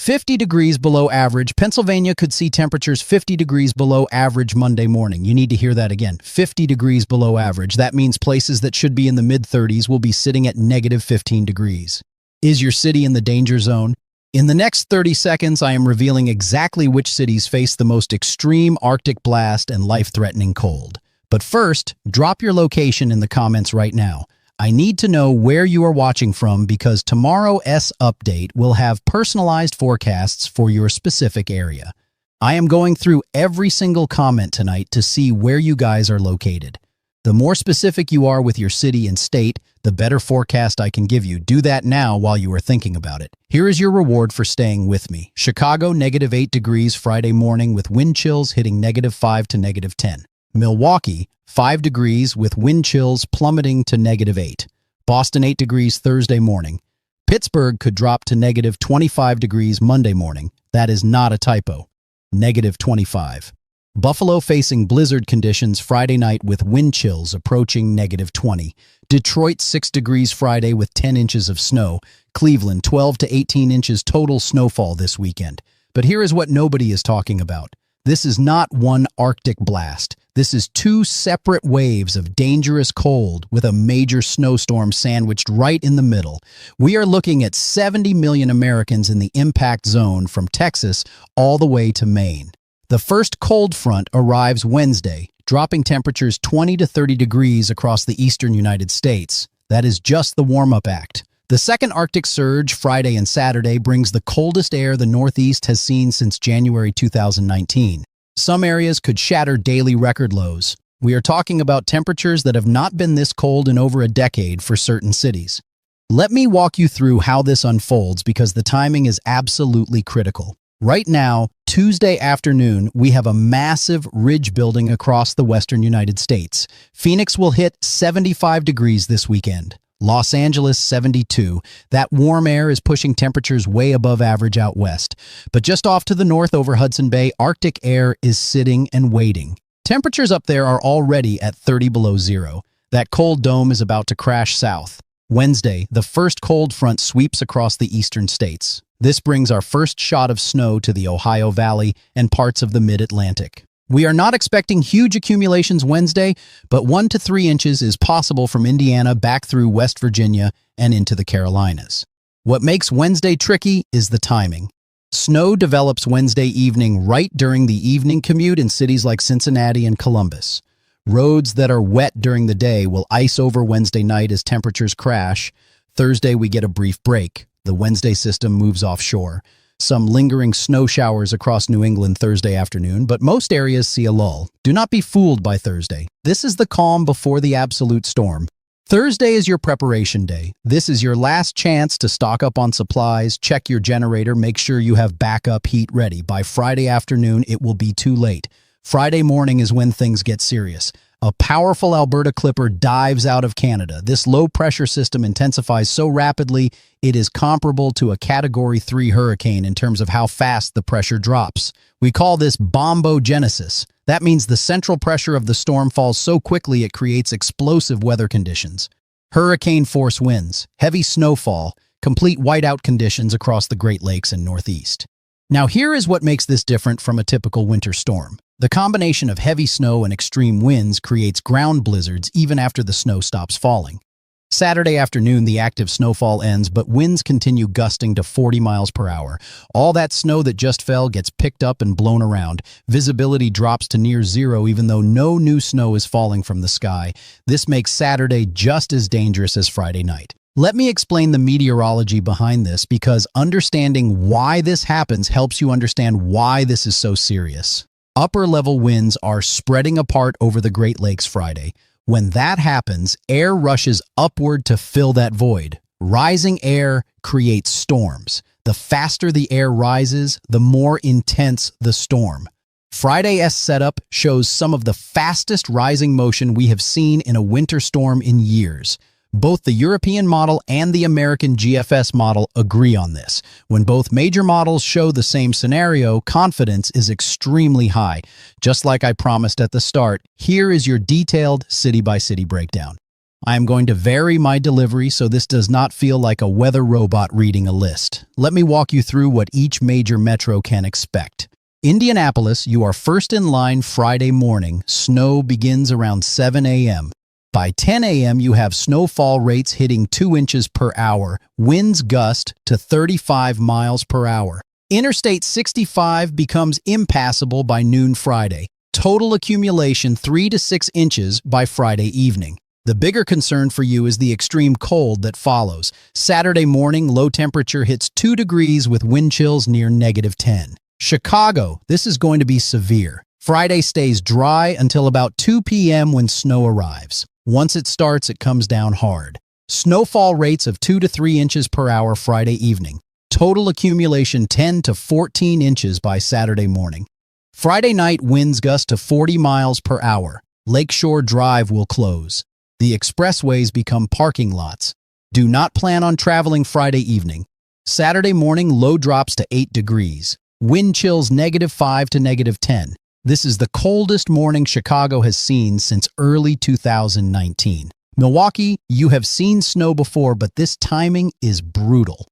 50 degrees below average. Pennsylvania could see temperatures 50 degrees below average Monday morning. You need to hear that again. 50 degrees below average. That means places that should be in the mid-30s will be sitting at negative 15 degrees. Is your city in the danger zone? In the next 30 seconds, I am revealing exactly which cities face the most extreme Arctic blast and life-threatening cold. But first, drop your location in the comments right now. I need to know where you are watching from because tomorrow's update will have personalized forecasts for your specific area. I am going through every single comment tonight to see where you guys are located. The more specific you are with your city and state, the better forecast I can give you. Do that now while you are thinking about it. Here is your reward for staying with me. Chicago, -8 degrees Friday morning with wind chills hitting -5 to -10. Milwaukee, 5 degrees with wind chills plummeting to -8. Boston, 8 degrees Thursday morning. Pittsburgh could drop to -25 degrees Monday morning. That is not a typo. -25. Buffalo facing blizzard conditions Friday night with wind chills approaching -20. Detroit, 6 degrees Friday with 10 inches of snow. Cleveland, 12 to 18 inches total snowfall this weekend. But here is what nobody is talking about. This is not one Arctic blast. This is 2 separate waves of dangerous cold with a major snowstorm sandwiched right in the middle. We are looking at 70 million Americans in the impact zone from Texas all the way to Maine. The first cold front arrives Wednesday, dropping temperatures 20 to 30 degrees across the eastern United States. That is just the warm-up act. The second Arctic surge, Friday and Saturday, brings the coldest air the Northeast has seen since January 2019. Some areas could shatter daily record lows. We are talking about temperatures that have not been this cold in over a decade for certain cities. Let me walk you through how this unfolds because the timing is absolutely critical. Right now, Tuesday afternoon, we have a massive ridge building across the western United States. Phoenix will hit 75 degrees this weekend. Los Angeles, 72. That warm air is pushing temperatures way above average out west. But just off to the north over Hudson Bay, Arctic air is sitting and waiting. Temperatures up there are already at 30 below zero. That cold dome is about to crash south. Wednesday, the first cold front sweeps across the eastern states. This brings our first shot of snow to the Ohio Valley and parts of the mid-Atlantic. We are not expecting huge accumulations Wednesday, but 1 to 3 inches is possible from Indiana back through West Virginia and into the Carolinas. What makes Wednesday tricky is the timing. Snow develops Wednesday evening right during the evening commute in cities like Cincinnati and Columbus. Roads that are wet during the day will ice over Wednesday night as temperatures crash. Thursday, we get a brief break. The Wednesday system moves offshore. Some lingering snow showers across New England Thursday afternoon, but most areas see a lull. Do not be fooled by Thursday. This is the calm before the absolute storm. Thursday is your preparation day. This is your last chance to stock up on supplies, check your generator, make sure you have backup heat ready. By Friday afternoon, it will be too late. Friday morning is when things get serious. A powerful Alberta clipper dives out of Canada. This low-pressure system intensifies so rapidly, it is comparable to a Category 3 hurricane in terms of how fast the pressure drops. We call this bombogenesis. That means the central pressure of the storm falls so quickly it creates explosive weather conditions. Hurricane-force winds, heavy snowfall, complete whiteout conditions across the Great Lakes and Northeast. Now here is what makes this different from a typical winter storm. The combination of heavy snow and extreme winds creates ground blizzards even after the snow stops falling. Saturday afternoon, the active snowfall ends, but winds continue gusting to 40 miles per hour. All that snow that just fell gets picked up and blown around. Visibility drops to near zero even though no new snow is falling from the sky. This makes Saturday just as dangerous as Friday night. Let me explain the meteorology behind this because understanding why this happens helps you understand why this is so serious. Upper-level winds are spreading apart over the Great Lakes Friday. When that happens, air rushes upward to fill that void. Rising air creates storms. The faster the air rises, the more intense the storm. Friday's setup shows some of the fastest rising motion we have seen in a winter storm in years. Both the European model and the American GFS model agree on this. When both major models show the same scenario, confidence is extremely high. Just like I promised at the start, here is your detailed city-by-city breakdown. I am going to vary my delivery so this does not feel like a weather robot reading a list. Let me walk you through what each major metro can expect. Indianapolis, you are first in line Friday morning. Snow begins around 7 a.m. By 10 a.m., you have snowfall rates hitting 2 inches per hour, winds gust to 35 miles per hour. Interstate 65 becomes impassable by noon Friday. Total accumulation 3 to 6 inches by Friday evening. The bigger concern for you is the extreme cold that follows. Saturday morning, low temperature hits 2 degrees with wind chills near -10. Chicago, this is going to be severe. Friday stays dry until about 2 p.m. when snow arrives. Once it starts, it comes down hard. Snowfall rates of 2 to 3 inches per hour Friday evening. Total accumulation 10 to 14 inches by Saturday morning. Friday night, winds gust to 40 miles per hour. Lakeshore Drive will close. The expressways become parking lots. Do not plan on traveling Friday evening. Saturday morning, low drops to 8 degrees. Wind chills -5 to -10. This is the coldest morning Chicago has seen since early 2019. Milwaukee, you have seen snow before, but this timing is brutal.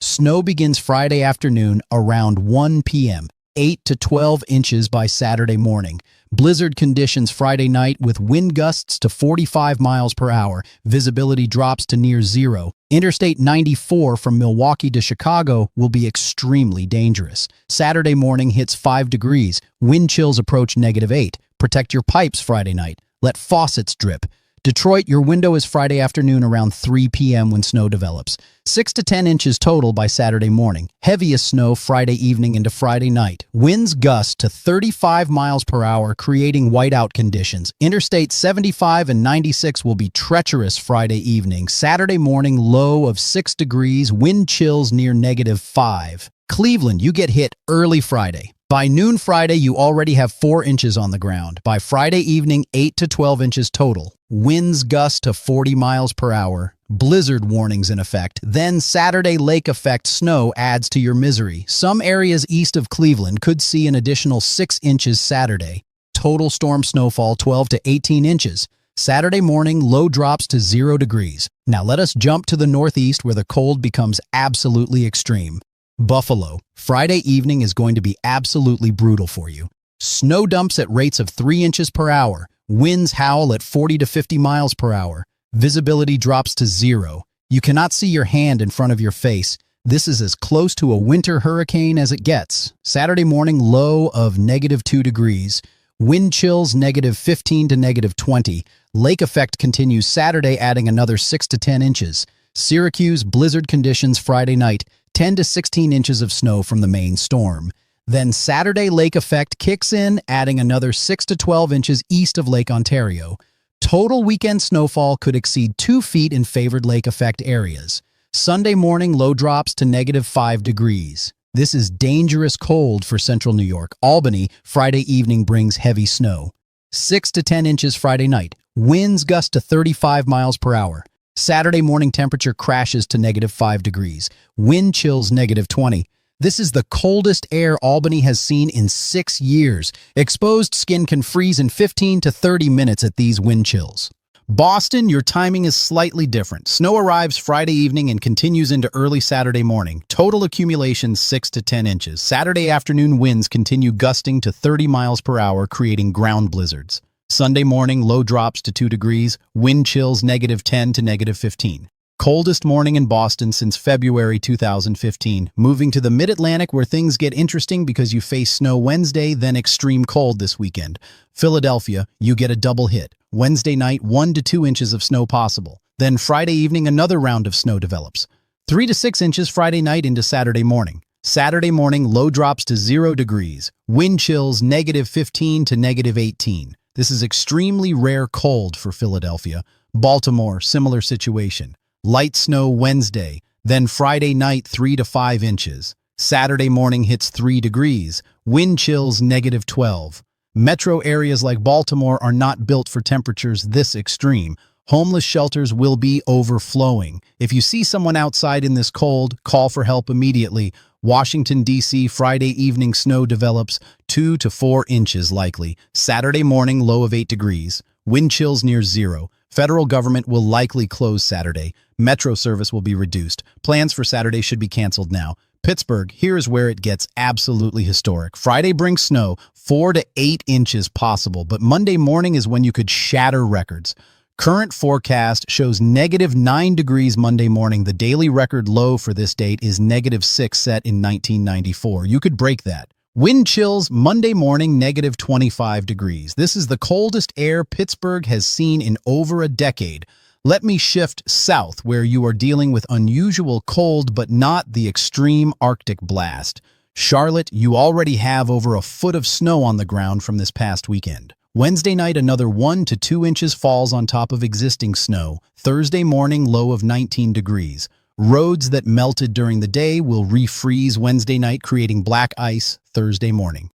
Snow begins Friday afternoon around 1 p.m., 8 to 12 inches by Saturday morning. Blizzard conditions Friday night with wind gusts to 45 miles per hour. Visibility drops to near zero. Interstate 94 from Milwaukee to Chicago will be extremely dangerous. Saturday morning hits 5 degrees. Wind chills approach -8. Protect your pipes Friday night. Let faucets drip. Detroit, your window is Friday afternoon around 3 p.m. when snow develops. 6 to 10 inches total by Saturday morning. Heaviest snow Friday evening into Friday night. Winds gust to 35 miles per hour, creating whiteout conditions. Interstate 75 and 96 will be treacherous Friday evening. Saturday morning, low of 6 degrees, wind chills near -5. Cleveland, you get hit early Friday. By noon Friday, you already have 4 inches on the ground. By Friday evening, 8 to 12 inches total. Winds gust to 40 miles per hour. Blizzard warnings in effect. Then Saturday lake effect snow adds to your misery. Some areas east of Cleveland could see an additional 6 inches Saturday. Total storm snowfall 12 to 18 inches. Saturday morning, low drops to 0 degrees. Now let us jump to the northeast where the cold becomes absolutely extreme. Buffalo, Friday evening is going to be absolutely brutal for you. Snow dumps at rates of 3 inches per hour. Winds howl at 40 to 50 miles per hour. Visibility drops to 0. You cannot see your hand in front of your face. This is as close to a winter hurricane as it gets. Saturday morning, low of -2 degrees. Wind chills -15 to -20. Lake effect continues Saturday, adding another 6 to 10 inches. Syracuse, blizzard conditions Friday night. 10 to 16 inches of snow from the Maine storm. Then Saturday lake effect kicks in, adding another 6 to 12 inches east of Lake Ontario. Total weekend snowfall could exceed 2 feet in favored lake effect areas. Sunday morning low drops to -5 degrees. This is dangerous cold for central New York. Albany, Friday evening brings heavy snow. 6 to 10 inches Friday night. Winds gust to 35 miles per hour. Saturday morning temperature crashes to -5 degrees. Wind chills -20. This is the coldest air Albany has seen in 6 years. Exposed skin can freeze in 15 to 30 minutes at these wind chills. Boston, your timing is slightly different. Snow arrives Friday evening and continues into early Saturday morning. Total accumulation 6 to 10 inches. Saturday afternoon winds continue gusting to 30 miles per hour, creating ground blizzards. Sunday morning, low drops to 2 degrees, wind chills -10 to -15. Coldest morning in Boston since February 2015. Moving to the mid-Atlantic where things get interesting because you face snow Wednesday, then extreme cold this weekend. Philadelphia, you get a double hit. Wednesday night, 1 to 2 inches of snow possible. Then Friday evening, another round of snow develops. 3 to 6 inches Friday night into Saturday morning. Saturday morning, low drops to 0 degrees. Wind chills -15 to -18. This is extremely rare cold for Philadelphia. Baltimore, similar situation. Light snow Wednesday, then Friday night 3 to 5 inches. Saturday morning hits 3 degrees. Wind chills -12. Metro areas like Baltimore are not built for temperatures this extreme. Homeless shelters will be overflowing. If you see someone outside in this cold, call for help immediately. Washington, D.C., Friday evening snow develops 2 to 4 inches likely. Saturday morning, low of 8 degrees. Wind chills near 0. Federal government will likely close Saturday. Metro service will be reduced. Plans for Saturday should be canceled now. Pittsburgh, here is where it gets absolutely historic. Friday brings snow, 4 to 8 inches possible, but Monday morning is when you could shatter records. Current forecast shows -9 degrees Monday morning. The daily record low for this date is -6 set in 1994. You could break that. Wind chills Monday morning, -25 degrees. This is the coldest air Pittsburgh has seen in over a decade. Let me shift south, where you are dealing with unusual cold, but not the extreme Arctic blast. Charlotte, you already have over a foot of snow on the ground from this past weekend. Wednesday night, another 1 to 2 inches falls on top of existing snow. Thursday morning, low of 19 degrees. Roads that melted during the day will refreeze Wednesday night, creating black ice Thursday morning.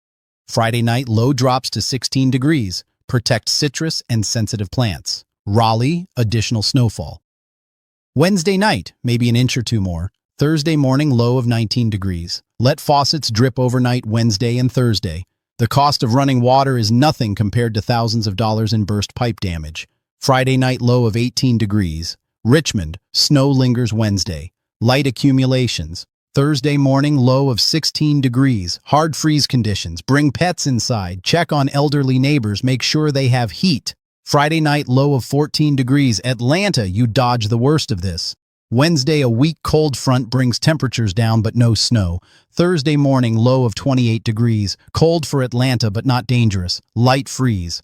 Friday night, low drops to 16 degrees. Protect citrus and sensitive plants. Raleigh, additional snowfall. Wednesday night, maybe an inch or two more. Thursday morning, low of 19 degrees. Let faucets drip overnight Wednesday and Thursday. The cost of running water is nothing compared to thousands of dollars in burst pipe damage. Friday night, low of 18 degrees. Richmond, snow lingers Wednesday. Light accumulations. Thursday morning, low of 16 degrees. Hard freeze conditions. Bring pets inside. Check on elderly neighbors. Make sure they have heat. Friday night, low of 14 degrees. Atlanta, you dodge the worst of this. Wednesday, a weak cold front brings temperatures down but no snow. Thursday morning, low of 28 degrees. Cold for Atlanta but not dangerous. Light freeze.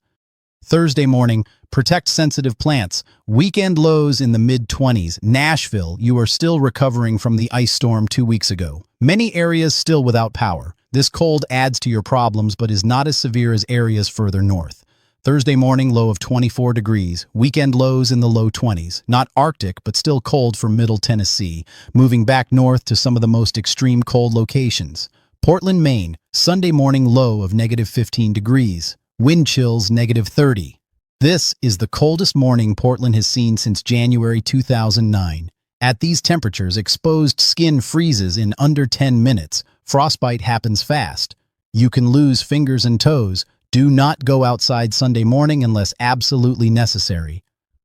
Thursday morning, protect sensitive plants. Weekend lows in the mid-20s. Nashville, you are still recovering from the ice storm 2 weeks ago. Many areas still without power. This cold adds to your problems but is not as severe as areas further north. Thursday morning, low of 24 degrees. Weekend lows in the low 20s. Not Arctic, but still cold for Middle Tennessee. Moving back north to some of the most extreme cold locations. Portland, Maine. Sunday morning, low of -15 degrees. Wind chills, -30. This is the coldest morning Portland has seen since January 2009. At these temperatures, exposed skin freezes in under 10 minutes. Frostbite happens fast. You can lose fingers and toes. Do not go outside Sunday morning unless absolutely necessary.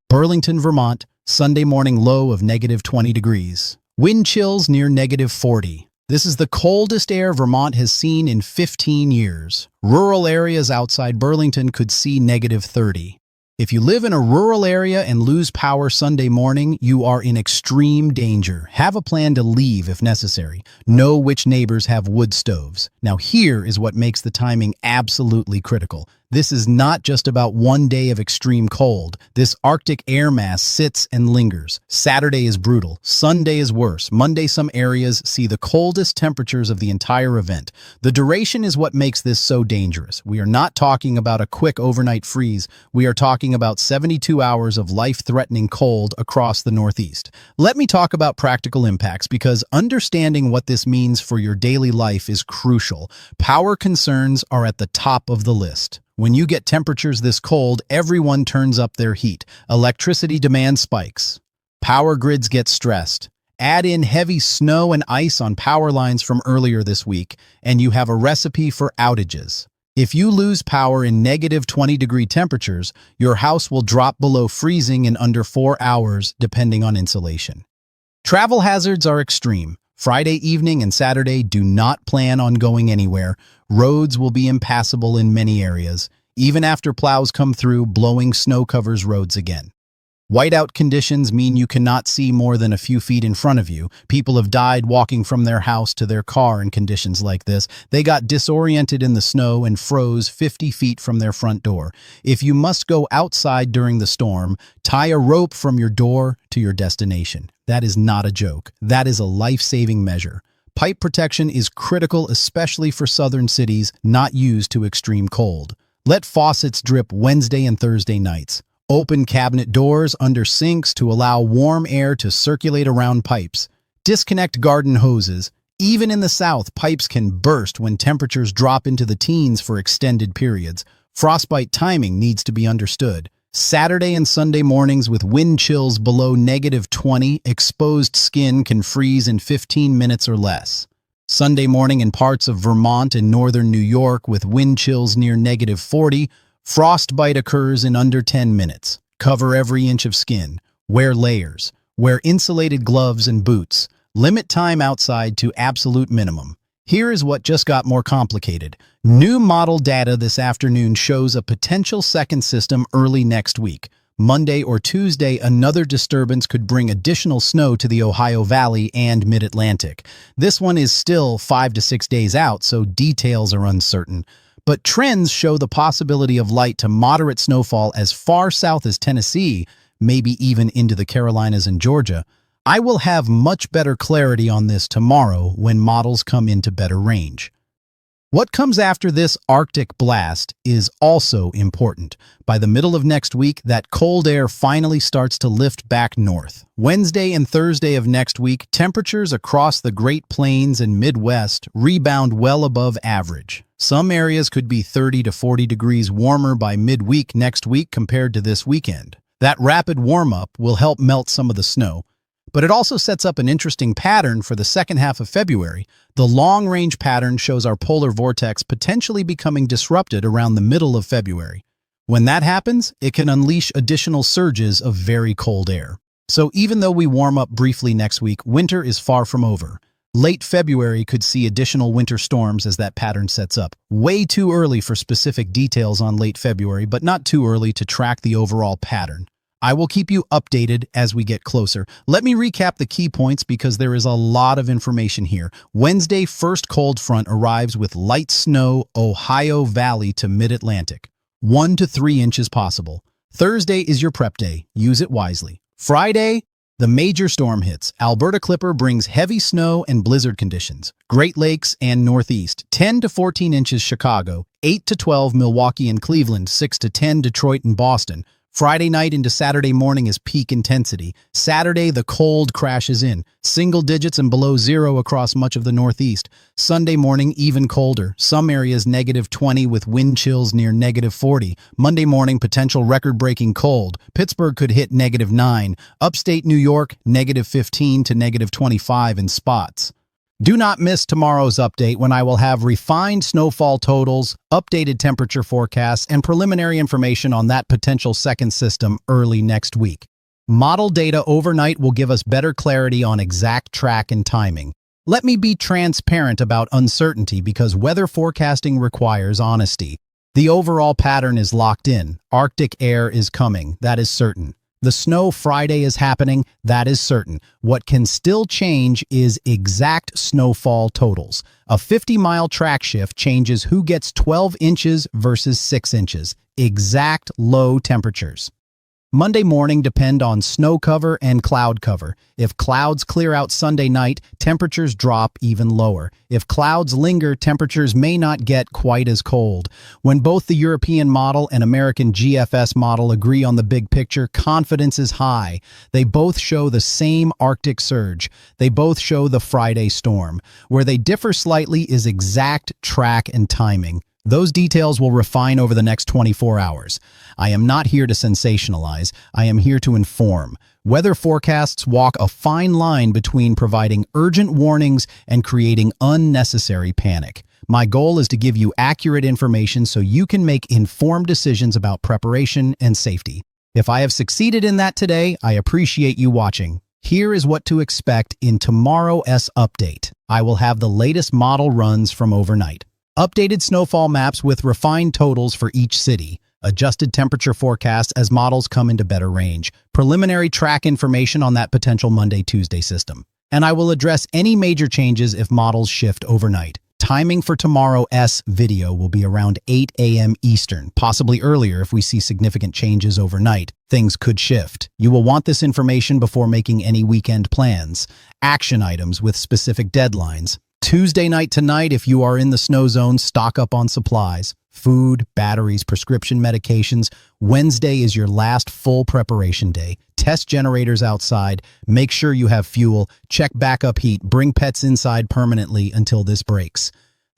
Burlington, Vermont, Sunday morning, low of -20 degrees. Wind chills near -40. This is the coldest air Vermont has seen in 15 years. Rural areas outside Burlington could see -30. If you live in a rural area and lose power Sunday morning, you are in extreme danger. Have a plan to leave if necessary. Know which neighbors have wood stoves. Now here is what makes the timing absolutely critical. This is not just about one day of extreme cold. This Arctic air mass sits and lingers. Saturday is brutal. Sunday is worse. Monday, some areas see the coldest temperatures of the entire event. The duration is what makes this so dangerous. We are not talking about a quick overnight freeze. We are talking about 72 hours of life-threatening cold across the Northeast. Let me talk about practical impacts because understanding what this means for your daily life is crucial. Power concerns are at the top of the list. When you get temperatures this cold, everyone turns up their heat. Electricity demand spikes. Power grids get stressed. Add in heavy snow and ice on power lines from earlier this week, and you have a recipe for outages. If you lose power in -20-degree temperatures, your house will drop below freezing in under 4 hours, depending on insulation. Travel hazards are extreme. Friday evening and Saturday, do not plan on going anywhere. Roads will be impassable in many areas. Even after plows come through, blowing snow covers roads again. Whiteout conditions mean you cannot see more than a few feet in front of you. People have died walking from their house to their car in conditions like this. They got disoriented in the snow and froze 50 feet from their front door. If you must go outside during the storm, tie a rope from your door to your destination. That is not a joke. That is a life-saving measure. Pipe protection is critical, especially for southern cities not used to extreme cold. Let faucets drip Wednesday and Thursday nights. Open cabinet doors under sinks to allow warm air to circulate around pipes. Disconnect garden hoses. Even in the South, pipes can burst when temperatures drop into the teens for extended periods. Frostbite timing needs to be understood. Saturday and Sunday mornings with wind chills below -20, exposed skin can freeze in 15 minutes or less. Sunday morning in parts of Vermont and northern New York with wind chills near -40, frostbite occurs in under 10 minutes. Cover every inch of skin. Wear layers. Wear insulated gloves and boots. Limit time outside to absolute minimum. Here is what just got more complicated. New model data this afternoon shows a potential second system early next week. Monday or Tuesday, another disturbance could bring additional snow to the Ohio Valley and Mid-Atlantic. This one is still 5 to 6 days out, so details are uncertain. But trends show the possibility of light to moderate snowfall as far south as Tennessee, maybe even into the Carolinas and Georgia. I will have much better clarity on this tomorrow when models come into better range. What comes after this Arctic blast is also important. By the middle of next week, that cold air finally starts to lift back north. Wednesday and Thursday of next week, temperatures across the Great Plains and Midwest rebound well above average. Some areas could be 30 to 40 degrees warmer by midweek next week compared to this weekend. That rapid warm-up will help melt some of the snow. But it also sets up an interesting pattern for the second half of February. The long-range pattern shows our polar vortex potentially becoming disrupted around the middle of February. When that happens, it can unleash additional surges of very cold air. So even though we warm up briefly next week, winter is far from over. Late February could see additional winter storms as that pattern sets up. Way too early for specific details on late February, but not too early to track the overall pattern. I will keep you updated as we get closer. Let me recap the key points because there is a lot of information here. Wednesday, first cold front arrives with light snow, Ohio Valley to Mid-Atlantic. 1 to 3 inches possible. Thursday is your prep day. Use it wisely. Friday, the major storm hits. Alberta Clipper brings heavy snow and blizzard conditions. Great Lakes and Northeast, 10 to 14 inches Chicago, 8 to 12 Milwaukee and Cleveland, 6 to 10 Detroit and Boston. Friday night into Saturday morning is peak intensity. Saturday, the cold crashes in. Single digits and below zero across much of the Northeast. Sunday morning, even colder. Some areas -20 with wind chills near -40. Monday morning, potential record-breaking cold. Pittsburgh could hit -9. Upstate New York, -15 to -25 in spots. Do not miss tomorrow's update when I will have refined snowfall totals, updated temperature forecasts, and preliminary information on that potential second system early next week. Model data overnight will give us better clarity on exact track and timing. Let me be transparent about uncertainty because weather forecasting requires honesty. The overall pattern is locked in. Arctic air is coming, that is certain. The snow Friday is happening, that is certain. What can still change is exact snowfall totals. A 50-mile track shift changes who gets 12 inches versus 6 inches. Exact low temperatures. Monday morning depend on snow cover and cloud cover. If clouds clear out Sunday night, temperatures drop even lower. If clouds linger, temperatures may not get quite as cold. When both the European model and American GFS model agree on the big picture, confidence is high. They both show the same Arctic surge. They both show the Friday storm. Where they differ slightly is exact track and timing. Those details will refine over the next 24 hours. I am not here to sensationalize. I am here to inform. Weather forecasts walk a fine line between providing urgent warnings and creating unnecessary panic. My goal is to give you accurate information so you can make informed decisions about preparation and safety. If I have succeeded in that today, I appreciate you watching. Here is what to expect in tomorrow's update. I will have the latest model runs from overnight. Updated snowfall maps with refined totals for each city. Adjusted temperature forecasts as models come into better range. Preliminary track information on that potential Monday-Tuesday system. And I will address any major changes if models shift overnight. Timing for tomorrow's video will be around 8 a.m. Eastern, possibly earlier if we see significant changes overnight. Things could shift. You will want this information before making any weekend plans. Action items with specific deadlines. Tuesday night tonight, if you are in the snow zone, stock up on supplies, food, batteries, prescription medications. Wednesday is your last full preparation day. Test generators outside, make sure you have fuel, check backup heat, bring pets inside permanently until this breaks.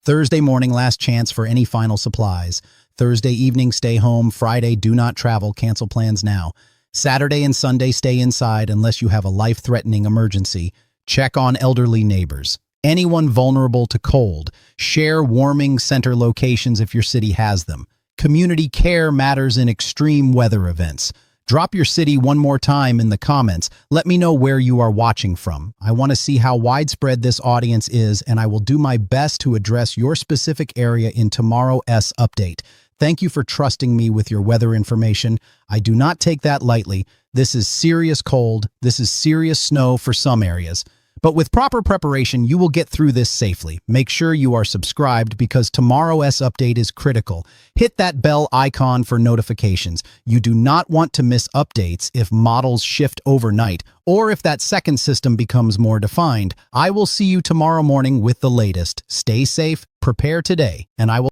Thursday morning, last chance for any final supplies. Thursday evening, stay home. Friday, do not travel, cancel plans now. Saturday and Sunday, stay inside unless you have a life-threatening emergency. Check on elderly neighbors. Anyone vulnerable to cold. Share warming center locations if your city has them. Community care matters in extreme weather events. Drop your city one more time in the comments. Let me know where you are watching from. I want to see how widespread this audience is, and I will do my best to address your specific area in tomorrow's update. Thank you for trusting me with your weather information. I do not take that lightly. This is serious cold. This is serious snow for some areas. But with proper preparation, you will get through this safely. Make sure you are subscribed because tomorrow's update is critical. Hit that bell icon for notifications. You do not want to miss updates if models shift overnight or if that second system becomes more defined. I will see you tomorrow morning with the latest. Stay safe, prepare today, and I will